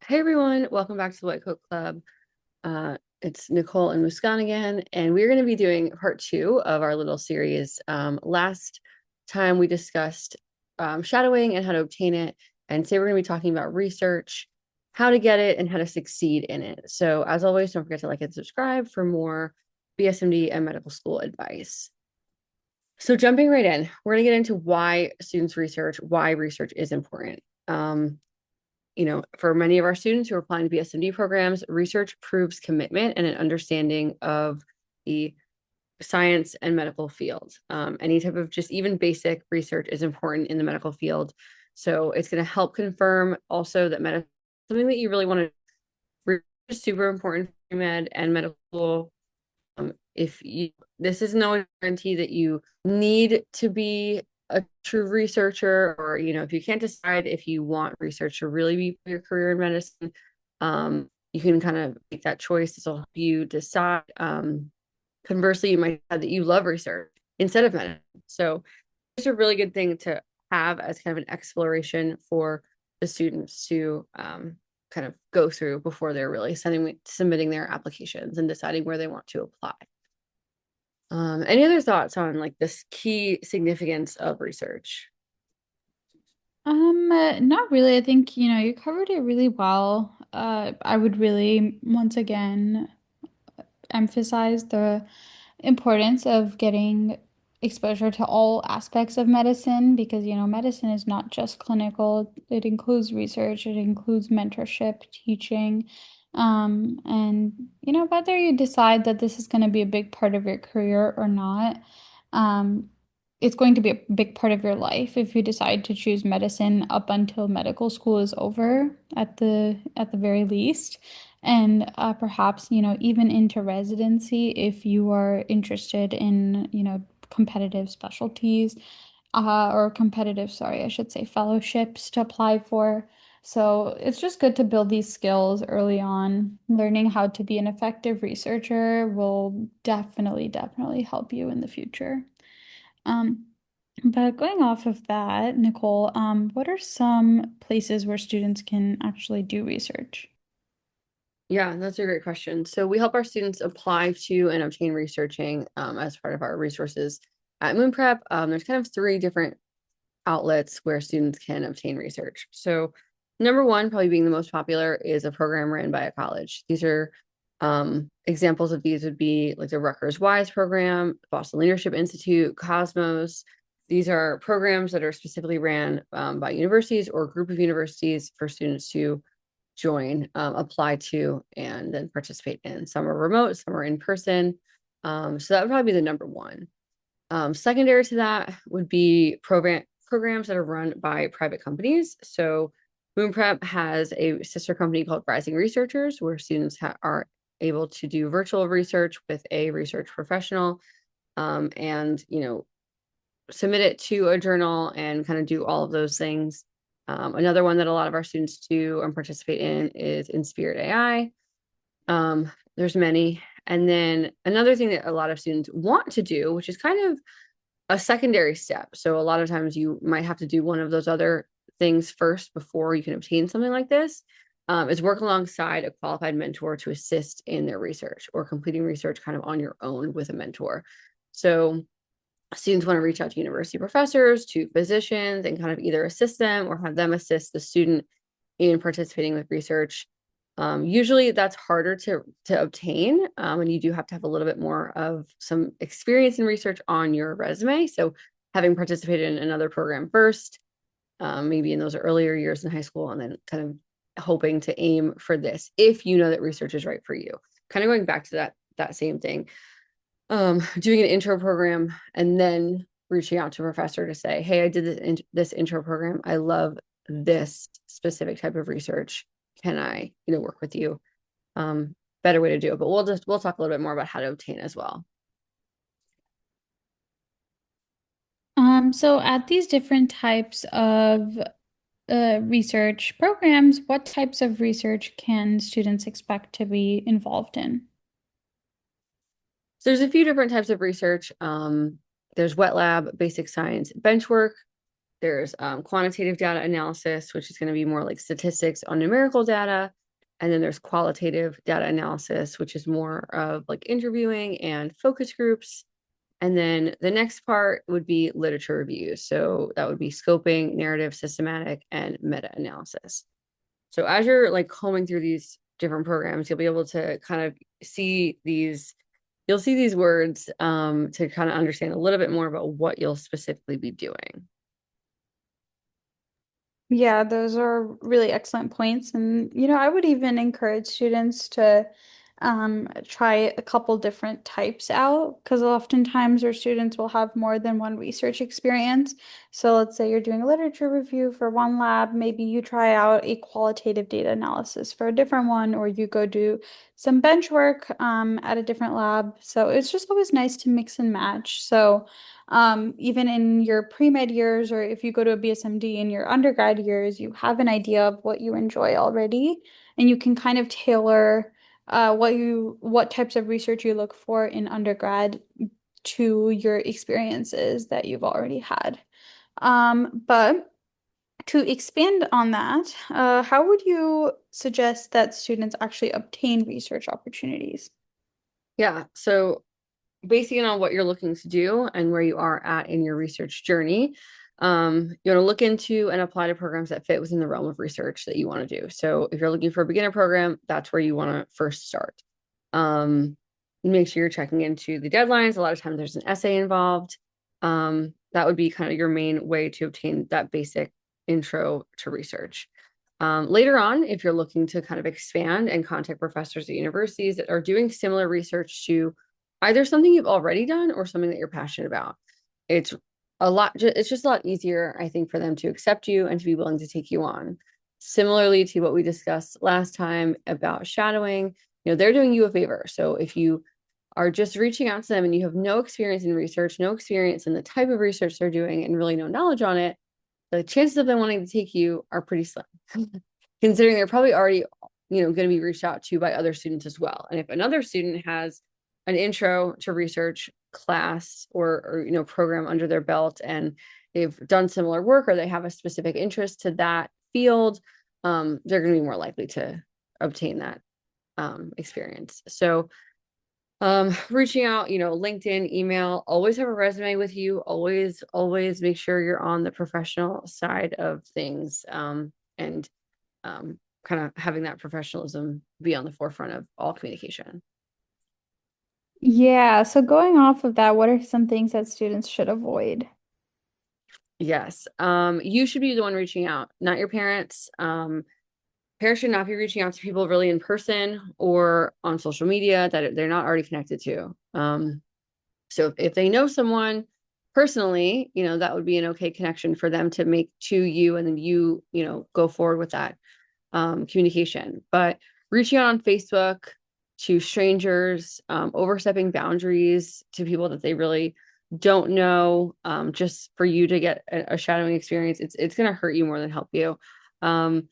Hey everyone, welcome back to the White Coat Club. It's Nicole and Muskan again, and we're going to be doing part two of our little series. Last time we discussed shadowing and how to obtain it, and today we're going to be talking about research, how to get it, and how to succeed in it. So, as always, don't forget to like and subscribe for more BSMD and medical school advice. So, jumping right in, we're going to get into why students research, why research is important. For many of our students who are applying to BSMD programs, research proves commitment and an understanding of the science and medical field. Any type of just even basic research is important in the medical field. So it's going to help confirm also that medicine something that you really want to research is super important for med and medical. If you this is no guarantee that you need to be a true researcher, or if you can't decide if you want research to really be your career in medicine, you can kind of make that choice. This will help you decide. Conversely, you might have that you love research instead of medicine. So it's a really good thing to have as kind of an exploration for the students to kind of go through before they're really submitting their applications and deciding where they want to apply. Any other thoughts on like this key significance of research? Not really. I think, you covered it really well. I would really, once again, emphasize the importance of getting exposure to all aspects of medicine because, medicine is not just clinical. It includes research, it includes mentorship, teaching. And, whether you decide that this is going to be a big part of your career or not, um, it's going to be a big part of your life if you decide to choose medicine up until medical school is over at the very least. And perhaps, even into residency if you are interested in, competitive specialties, or competitive, sorry, I should say fellowships to apply for. So it's just good to build these skills early on. Learning how to be an effective researcher will definitely help you in the future. Um, but going off of that, Nicole, what are some places where students can actually do research? Yeah, that's a great question. So we help our students apply to and obtain researching as part of our resources at Moon Prep. There's kind of three different outlets where students can obtain research. So number one, probably being the most popular, is a program ran by a college. These are examples of these would be like the Rutgers Wise program, Boston Leadership Institute, Cosmos. These are programs that are specifically ran by universities or a group of universities for students to join, apply to, and then participate in. Some are remote, some are in person. So that would probably be the number one. Secondary to that would be programs that are run by private companies. So Moon Prep has a sister company called Rising Researchers, where students are able to do virtual research with a research professional, and submit it to a journal and kind of do all of those things. Another one that a lot of our students do and participate in is Inspired AI. There's many. And then another thing that a lot of students want to do, which is kind of a secondary step. So a lot of times you might have to do one of those other things first before you can obtain something like this, is work alongside a qualified mentor to assist in their research or completing research kind of on your own with a mentor. So students want to reach out to university professors, to physicians, and kind of either assist them or have them assist the student in participating with research. Usually that's harder to obtain, and you do have to have a little bit more of some experience in research on your resume. So having participated in another program first, maybe in those earlier years in high school, and then kind of hoping to aim for this if you know that research is right for you. Kind of going back to that same thing, doing an intro program and then reaching out to a professor to say, hey, I did this intro program. I love this specific type of research. Can I, work with you? Better way to do it, but we'll talk a little bit more about how to obtain as well. So at these different types of research programs, what types of research can students expect to be involved in? So there's a few different types of research. There's wet lab, basic science, bench work. There's quantitative data analysis, which is going to be more like statistics on numerical data. And then there's qualitative data analysis, which is more of like interviewing and focus groups. And then the next part would be literature review. So that would be scoping, narrative, systematic, and meta analysis. So as you're like combing through these different programs, you'll be able to kind of see these, you'll see these words to kind of understand a little bit more about what you'll specifically be doing. Yeah, those are really excellent points. And, I would even encourage students to try a couple different types out because oftentimes our students will have more than one research experience. So let's say you're doing a literature review for one lab, maybe you try out a qualitative data analysis for a different one, or you go do some bench work at a different lab. So it's just always nice to mix and match. So even in your pre-med years, or if you go to a BSMD in your undergrad years, you have an idea of what you enjoy already, and you can kind of tailor what types of research you look for in undergrad to your experiences that you've already had. But to expand on that, how would you suggest that students actually obtain research opportunities? Yeah. So basing on what you're looking to do and where you are at in your research journey, you want to look into and apply to programs that fit within the realm of research that you want to do. So if you're looking for a beginner program, that's where you want to first start. Um, Make sure you're checking into the deadlines. A lot of times there's an essay involved. That would be kind of your main way to obtain that basic intro to research. Later on, if you're looking to kind of expand and contact professors at universities that are doing similar research to either something you've already done or something that you're passionate about, it's it's just a lot easier, I think, for them to accept you and to be willing to take you on. Similarly to what we discussed last time about shadowing, they're doing you a favor. So if you are just reaching out to them and you have no experience in research, no experience in the type of research they're doing, and really no knowledge on it, the chances of them wanting to take you are pretty slim, considering they're probably already, going to be reached out to by other students as well. And if another student has an intro to research class or program under their belt and they've done similar work or they have a specific interest to that field, they're going to be more likely to obtain that experience. So reaching out, LinkedIn, email, always have a resume with you, always make sure you're on the professional side of things, and kind of having that professionalism be on the forefront of all communication. Yeah, so going off of that, what are some things that students should avoid? Yes. You should be the one reaching out, not your parents. Parents should not be reaching out to people really in person or on social media that they're not already connected to. So if they know someone personally, that would be an okay connection for them to make to you, and then go forward with that communication. But reaching out on Facebook to strangers, overstepping boundaries to people that they really don't know, just for you to get a shadowing experience, it's going to hurt you more than help you. And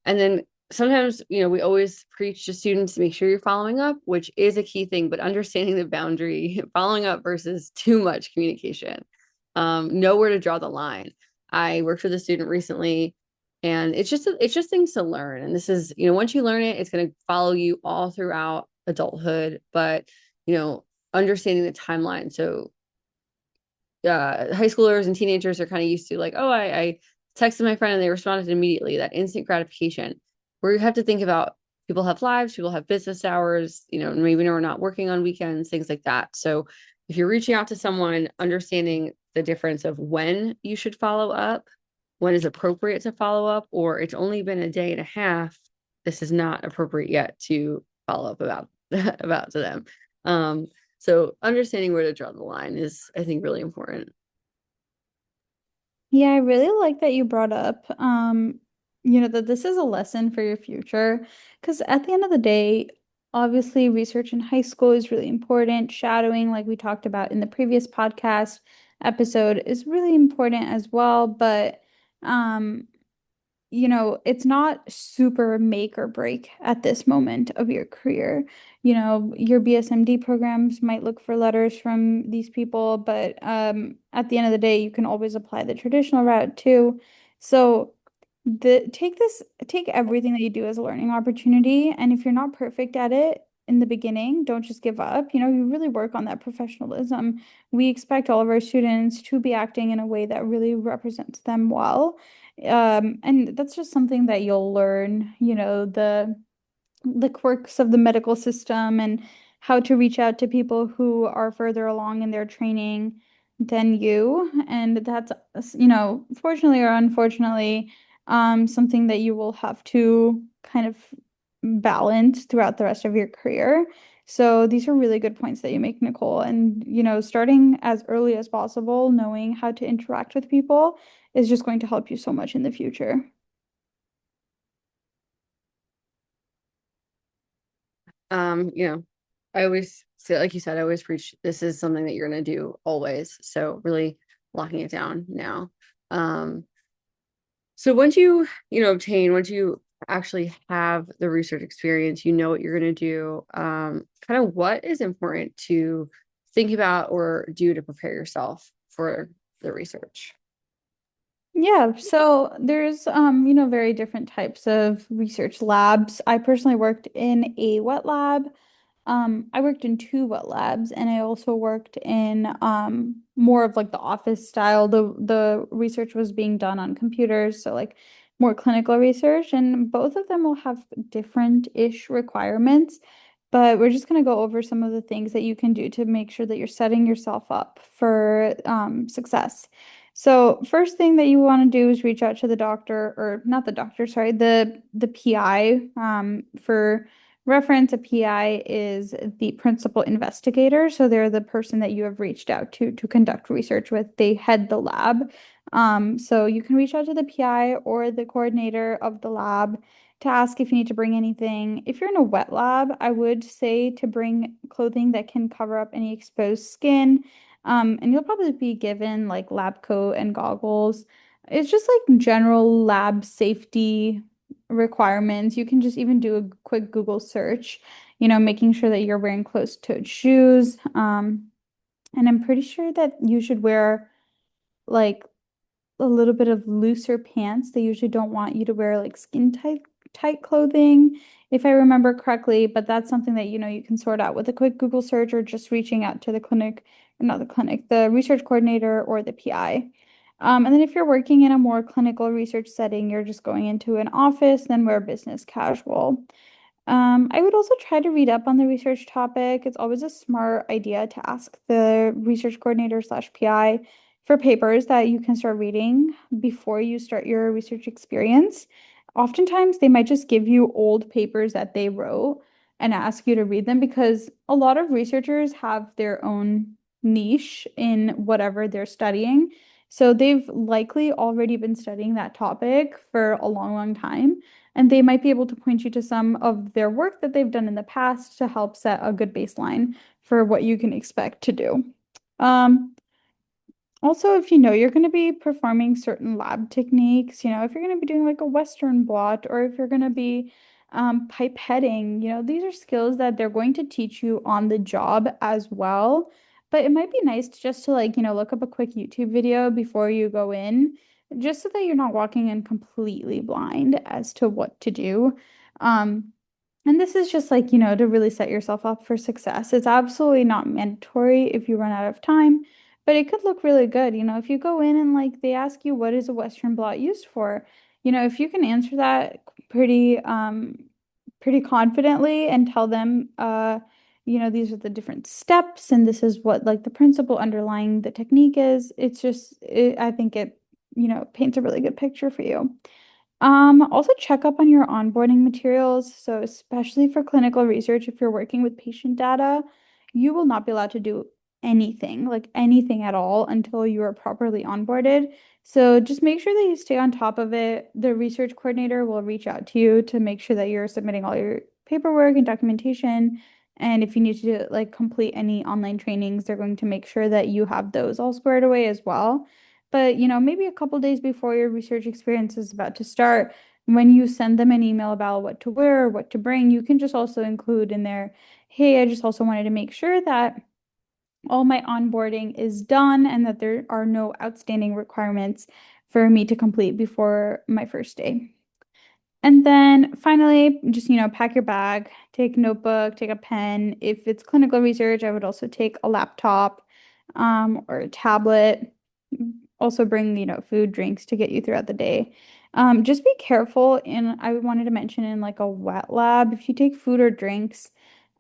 then sometimes, we always preach to students to make sure you're following up, which is a key thing, but understanding the boundary, following up versus too much communication, know where to draw the line. I worked with a student recently, and it's just things to learn. And this is, once you learn it, it's going to follow you all throughout adulthood, but, understanding the timeline. So high schoolers and teenagers are kind of used to like, oh, I texted my friend and they responded immediately, that instant gratification, where you have to think about people have lives, people have business hours, maybe we're not working on weekends, things like that. So if you're reaching out to someone, understanding the difference of when you should follow up, when is appropriate to follow up, or it's only been a day and a half, this is not appropriate yet to follow up about about to them. So understanding where to draw the line is, I think, really important. Yeah, I really like that you brought up, that this is a lesson for your future. Because at the end of the day, obviously, research in high school is really important. Shadowing, like we talked about in the previous podcast episode, is really important as well. But um, it's not super make or break at this moment of your career. Your BSMD programs might look for letters from these people, but at the end of the day, you can always apply the traditional route too. So take everything that you do as a learning opportunity, and if you're not perfect at it in the beginning, don't just give up. You really work on that professionalism. We expect all of our students to be acting in a way that really represents them well. And that's just something that you'll learn, the quirks of the medical system and how to reach out to people who are further along in their training than you. And that's, fortunately or unfortunately, something that you will have to kind of balance throughout the rest of your career. So these are really good points that you make, Nicole. And, starting as early as possible, knowing how to interact with people is just going to help you so much in the future. You know, I always say, like you said, I always preach this is something that you're going to do always. So really locking it down now. Um, so once you actually have the research experience, you know what you're going to do. Kind of what is important to think about or do to prepare yourself for the research. Yeah, so there's very different types of research labs. I personally worked in a wet lab. I worked in two wet labs, and I also worked in more of like the office style. The research was being done on computers, so like more clinical research, and both of them will have different-ish requirements. But we're just going to go over some of the things that you can do to make sure that you're setting yourself up for success. So first thing that you want to do is reach out to the doctor, or not the doctor, sorry, the PI. For reference, a PI is the principal investigator. So they're the person that you have reached out to conduct research with. They head the lab. So you can reach out to the PI or the coordinator of the lab to ask if you need to bring anything. If you're in a wet lab, I would say to bring clothing that can cover up any exposed skin. And you'll probably be given like lab coat and goggles. It's just like general lab safety requirements. You can just even do a quick Google search, making sure that you're wearing closed-toed shoes. And I'm pretty sure that you should wear like a little bit of looser pants. They usually don't want you to wear like skin tight clothing, if I remember correctly, but that's something that you can sort out with a quick Google search or just reaching out to the clinic, or not the clinic, the research coordinator or the PI. And then if you're working in a more clinical research setting, you're just going into an office, then wear business casual. I would also try to read up on the research topic. It's always a smart idea to ask the research coordinator slash PI for papers that you can start reading before you start your research experience. Oftentimes, they might just give you old papers that they wrote and ask you to read them because a lot of researchers have their own niche in whatever they're studying. So they've likely already been studying that topic for a long, long time. And they might be able to point you to some of their work that they've done in the past to help set a good baseline for what you can expect to do. Um, Also, if you know you're going to be performing certain lab techniques, if you're going to be doing like a Western blot or if you're going to be pipetting, these are skills that they're going to teach you on the job as well. But it might be nice just to like, look up a quick YouTube video before you go in, just so that you're not walking in completely blind as to what to do. Um, and this is just like, to really set yourself up for success. It's absolutely not mandatory if you run out of time, but it could look really good. If you go in and like they ask you what is a Western blot used for, if you can answer that pretty confidently and tell them these are the different steps and this is what like the principle underlying the technique is, I think it, paints a really good picture for you. Also check up on your onboarding materials. So especially for clinical research, if you're working with patient data, you will not be allowed to do anything, like anything at all until you are properly onboarded. So just make sure that you stay on top of it. The research coordinator will reach out to you to make sure that you're submitting all your paperwork and documentation. And if you need to like complete any online trainings, they're going to make sure that you have those all squared away as well. But, maybe a couple days before your research experience is about to start, when you send them an email about what to wear or what to bring, you can just also include in there, hey, I just also wanted to make sure that all my onboarding is done and that there are no outstanding requirements for me to complete before my first day. And then finally, just, pack your bag, take a notebook, take a pen. If it's clinical research, I would also take a laptop, or a tablet. Also bring, food, drinks to get you throughout the day. Just be careful. And I wanted to mention in like a wet lab, if you take food or drinks,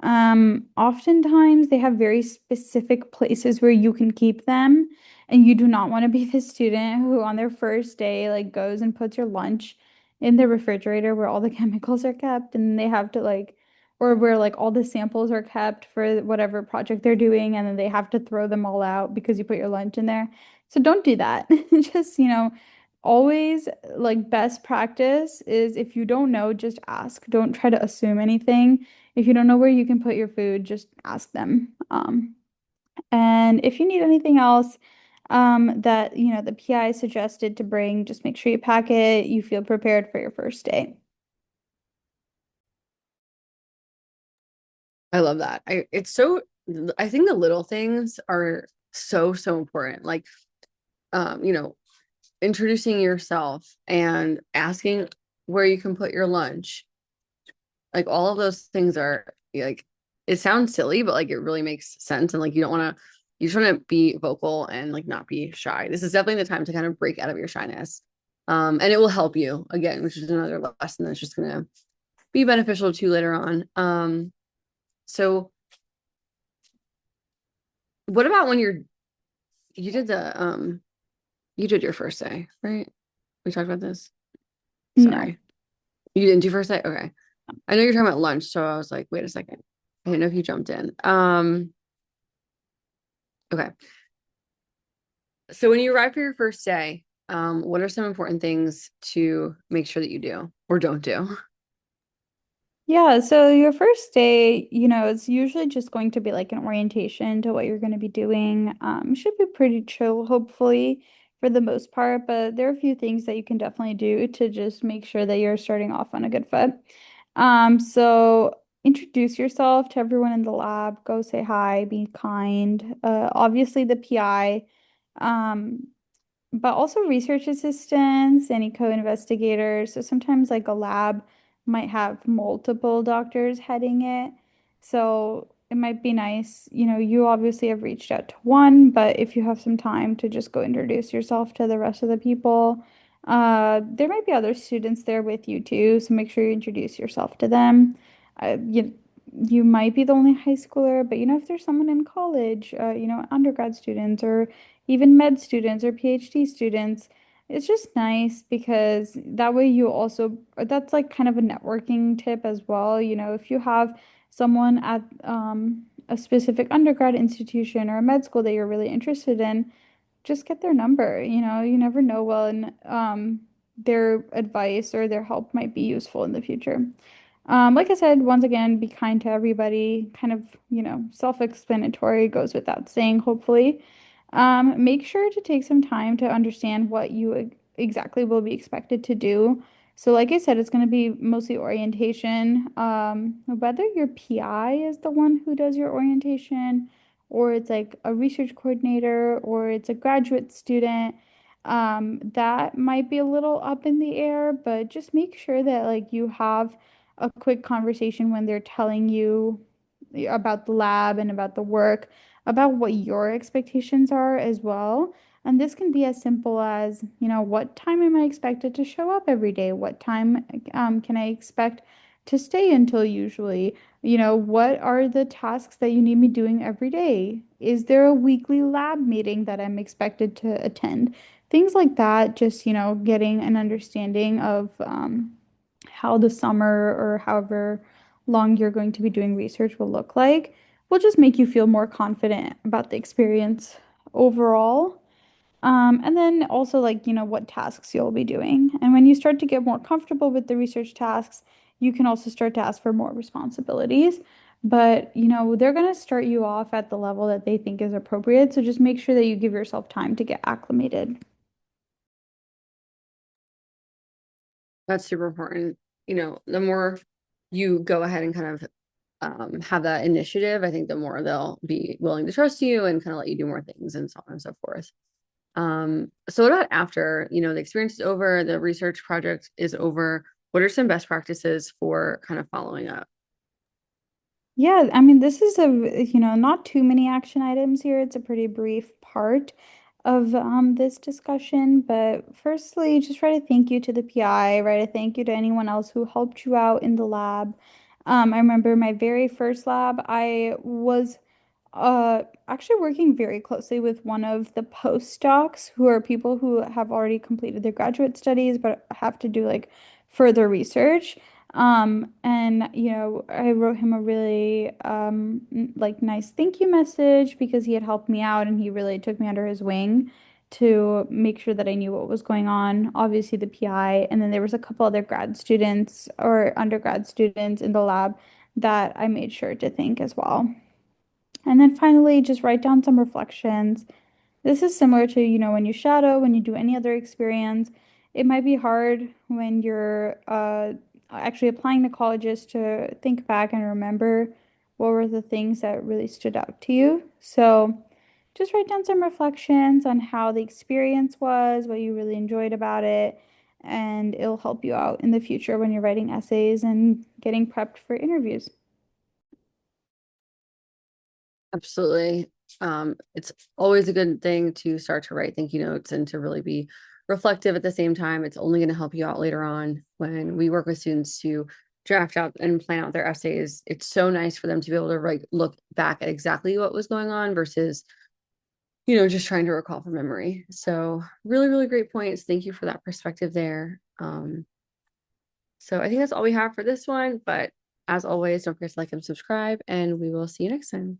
oftentimes they have very specific places where you can keep them. And you do not want to be the student who on their first day like goes and puts your lunch in the refrigerator where all the chemicals are kept and they have to like or where like all the samples are kept for whatever project they're doing and then they have to throw them all out because you put your lunch in there. So don't do that. Just, always like best practice is if you don't know, just ask. Don't try to assume anything. If you don't know where you can put your food, just ask them. And if you need anything else, that, the PI suggested to bring, just make sure you pack it. You feel prepared for your first day. I love that. I think the little things are so important. Like, you know, introducing yourself and asking where you can put your lunch. Like all of those things are like it sounds silly, but like it really makes sense. And like you just want to be vocal and like not be shy. This is definitely the time to kind of break out of your shyness. And it will help you again, which is another lesson that's just gonna be beneficial to you later on. So what about when you did the you did your first day, right? We talked about this. No. Sorry. You didn't do first day? Okay. I know you're talking about lunch, so I was like, wait a second. I didn't know if you jumped in. Okay. So when you arrive for your first day, what are some important things to make sure that you do or don't do? Yeah, so your first day, it's usually just going to be like an orientation to what you're going to be doing. Should be pretty chill, hopefully, for the most part, but there are a few things that you can definitely do to just make sure that you're starting off on a good foot. So introduce yourself to everyone in the lab, go say hi, be kind. Obviously the PI. Um, but also research assistants, any co-investigators. So sometimes like a lab might have multiple doctors heading it. So it might be nice, you obviously have reached out to one, but if you have some time to just go introduce yourself to the rest of the people, there might be other students there with you too, so make sure you introduce yourself to them. You might be the only high schooler, but if there's someone in college, undergrad students or even med students or PhD students. It's just nice because that way you also, that's like kind of a networking tip as well. If you have someone at a specific undergrad institution or a med school that you're really interested in, just get their number. You never know when their advice or their help might be useful in the future. Like I said, once again, be kind to everybody. Kind of, self-explanatory, goes without saying, hopefully. Make sure to take some time to understand what you exactly will be expected to do. So, like I said, it's going to be mostly orientation. Whether your PI is the one who does your orientation, or it's like a research coordinator, or it's a graduate student, that might be a little up in the air, but just make sure that like you have a quick conversation when they're telling you about the lab and about the work, about what your expectations are as well. And this can be as simple as, what time am I expected to show up every day? What time can I expect to stay until usually? What are the tasks that you need me doing every day? Is there a weekly lab meeting that I'm expected to attend? Things like that, just, getting an understanding of how the summer or however long you're going to be doing research will look like will just make you feel more confident about the experience overall. And then also like, what tasks you'll be doing. And when you start to get more comfortable with the research tasks, you can also start to ask for more responsibilities. But, they're going to start you off at the level that they think is appropriate. So just make sure that you give yourself time to get acclimated. That's super important. The more you go ahead and kind of have that initiative, I think the more they'll be willing to trust you and kind of let you do more things and so on and so forth. So what about after, the experience is over, the research project is over, what are some best practices for kind of following up? Yeah, I mean, this is not too many action items here. It's a pretty brief part of this discussion. But firstly, just write a thank you to the PI, write a thank you to anyone else who helped you out in the lab. I remember my very first lab, I was actually working very closely with one of the postdocs who are people who have already completed their graduate studies but have to do like further research. And I wrote him a really like nice thank you message because he had helped me out and he really took me under his wing to make sure that I knew what was going on. Obviously the PI, and then there was a couple other grad students or undergrad students in the lab that I made sure to thank as well. And then finally, just write down some reflections. This is similar to, when you shadow, when you do any other experience. It might be hard when you're actually applying to colleges to think back and remember what were the things that really stood out to you. So just write down some reflections on how the experience was, what you really enjoyed about it, and it'll help you out in the future when you're writing essays and getting prepped for interviews. Absolutely. It's always a good thing to start to write thank you notes and to really be reflective at the same time. It's only going to help you out later on when we work with students to draft out and plan out their essays. It's so nice for them to be able to look back at exactly what was going on versus, just trying to recall from memory. So really, really great points. Thank you for that perspective there. So I think that's all we have for this one, but as always, don't forget to like and subscribe, and we will see you next time.